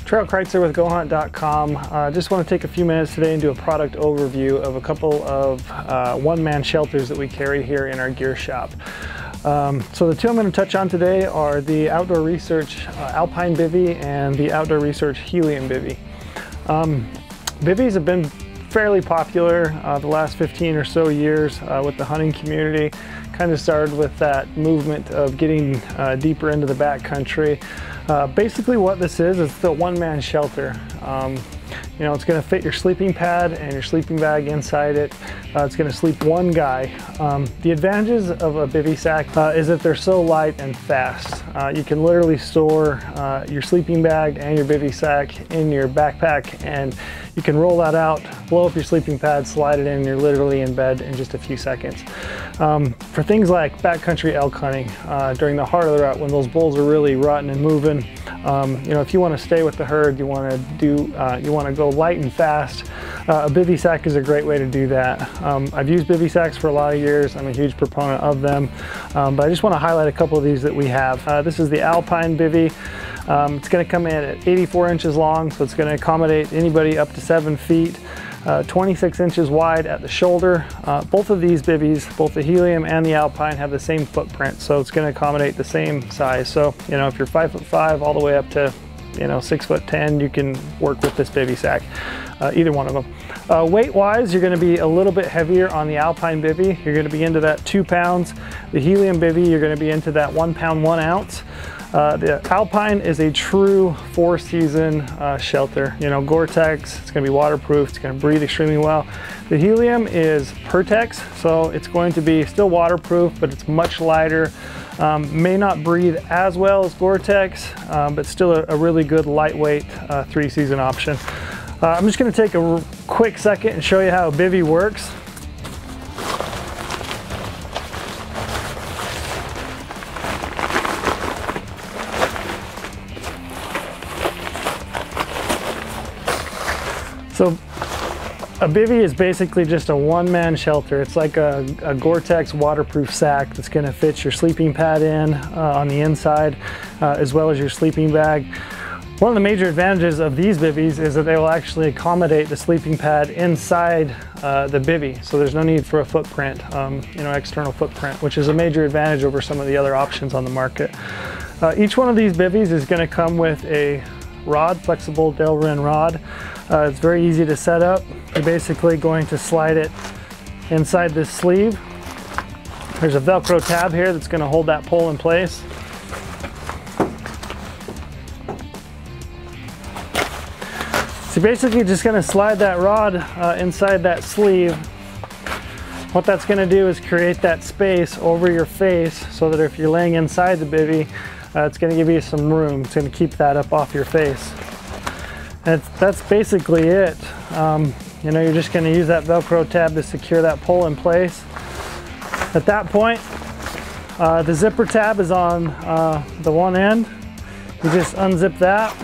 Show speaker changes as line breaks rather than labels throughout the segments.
Trail Kreitzer with goHUNT.com. Just want to take a few minutes today and do a product overview of a couple of one-man shelters that we carry here in our gear shop. So the two I'm going to touch on today are the Outdoor Research Alpine Bivy and the Outdoor Research Helium Bivy. Bivvies have been fairly popular the last 15 or so years with the hunting community. Kind of started with that movement of getting deeper into the backcountry. Basically what this is the one-man shelter. You know, it's going to fit your sleeping pad and your sleeping bag inside it. It's going to sleep one guy. The advantages of a bivy sack is that they're so light and fast. You can literally store your sleeping bag and your bivy sack in your backpack, and you can roll that out, blow up your sleeping pad, slide it in, and you're literally in bed in just a few seconds. For things like backcountry elk hunting, during the heart of the rut, when those bulls are really rutting and moving, you know, if you want to stay with the herd, you want to go light and fast, a bivy sack is a great way to do that. I've used bivy sacks for a lot of years. I'm a huge proponent of them, but I just want to highlight a couple of these that we have. This is the Alpine Bivy. It's going to come in at 84 inches long, so it's going to accommodate anybody up to 7 feet. 26 inches wide at the shoulder. Both of these bivvies, both the Helium and the Alpine, have the same footprint, so it's going to accommodate the same size. So, you know, if you're 5'5" all the way up to, you know, 6'10", you can work with this bivy sack, either one of them. Weight-wise, you're going to be a little bit heavier on the Alpine Bivy. You're going to be into that 2 pounds. The Helium Bivy, you're going to be into that 1 pound 1 ounce. The Alpine is a true 4-season shelter. You know, Gore-Tex, it's going to be waterproof, it's going to breathe extremely well. The Helium is Pertex, so it's going to be still waterproof, but it's much lighter. May not breathe as well as Gore-Tex, but still a really good lightweight 3-season option. I'm just going to take a quick second and show you how a bivy works. So a bivy is basically just a one-man shelter. It's like a Gore-Tex waterproof sack that's going to fit your sleeping pad in on the inside, as well as your sleeping bag. One of the major advantages of these bivvies is that they will actually accommodate the sleeping pad inside the bivy, so there's no need for a footprint, you know, external footprint, which is a major advantage over some of the other options on the market. Each one of these bivvies is going to come with a rod, flexible Delrin rod. It's very easy to set up. You're basically going to slide it inside this sleeve. There's a Velcro tab here that's going to hold that pole in place. So you're basically just going to slide that rod inside that sleeve. What that's going to do is create that space over your face so that if you're laying inside the bivy, it's going to give you some room. It's going to keep that up off your face. And that's basically it. You know, you're just going to use that Velcro tab to secure that pole in place. At that point, the zipper tab is on the one end. You just unzip that.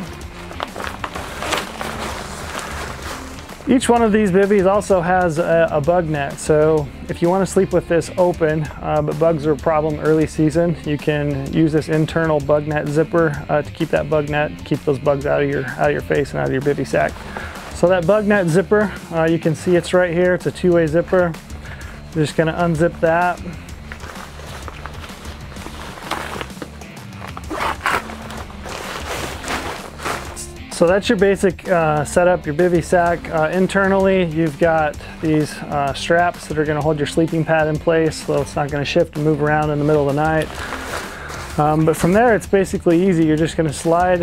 Each one of these bivvies also has a bug net, so if you want to sleep with this open, but bugs are a problem early season, you can use this internal bug net zipper to keep that bug net, keep those bugs out of your face and out of your bivy sack. So that bug net zipper, you can see it's right here. It's a two-way zipper. You're just going to unzip that. So that's your basic setup, your bivy sack. Internally, you've got these straps that are going to hold your sleeping pad in place, so it's not going to shift and move around in the middle of the night. But from there, it's basically easy. You're just going to slide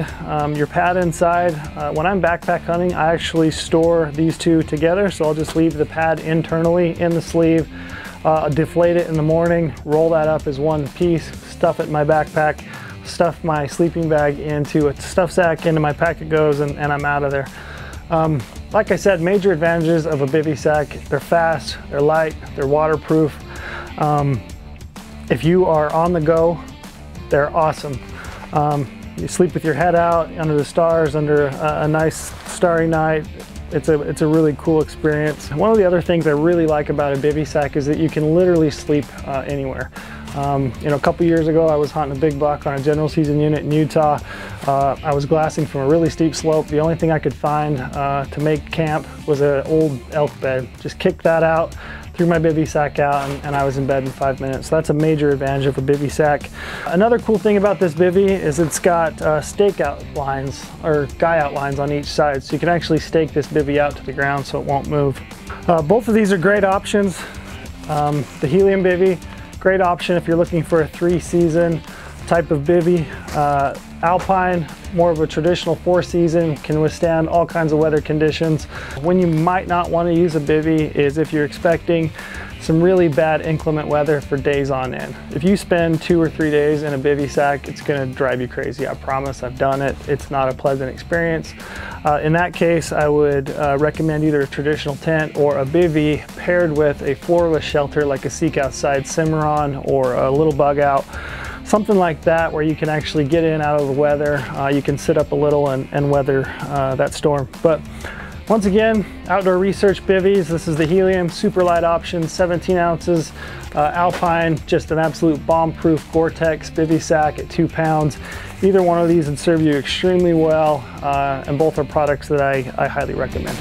your pad inside. When I'm backpack hunting, I actually store these two together, so I'll just leave the pad internally in the sleeve, deflate it in the morning, roll that up as one piece, stuff it in my backpack, stuff my sleeping bag into a stuff sack, into my pack it goes, and I'm out of there. Like I said, major advantages of a bivy sack: they're fast, they're light, they're waterproof. If you are on the go, they're awesome. You sleep with your head out under the stars, under a nice starry night. It's a really cool experience. One of the other things I really like about a bivy sack is that you can literally sleep anywhere. You know, a couple years ago I was hunting a big buck on a general season unit in Utah. I was glassing from a really steep slope. The only thing I could find to make camp was an old elk bed. Just kicked that out, threw my bivy sack out, and I was in bed in 5 minutes. So that's a major advantage of a bivy sack. Another cool thing about this bivy is it's got stake out lines or guy out lines on each side, so you can actually stake this bivy out to the ground so it won't move. Both of these are great options. The Helium Bivy, great option if you're looking for a 3-season type of bivy. Alpine, more of a traditional 4-season, can withstand all kinds of weather conditions. When you might not want to use a bivy is if you're expecting some really bad inclement weather for days on end. If you spend 2 or 3 days in a bivy sack, it's going to drive you crazy. I promise, I've done it. It's not a pleasant experience. In that case, I would recommend either a traditional tent or a bivy paired with a floorless shelter like a Seek Outside Cimarron or a little bug out. Something like that where you can actually get in out of the weather. You can sit up a little and weather that storm. But once again, Outdoor Research Bivvies. This is the Helium super light option, 17 ounces. Alpine, just an absolute bomb-proof Gore-Tex bivy sack at 2 pounds. Either one of these would serve you extremely well, and both are products that I highly recommend.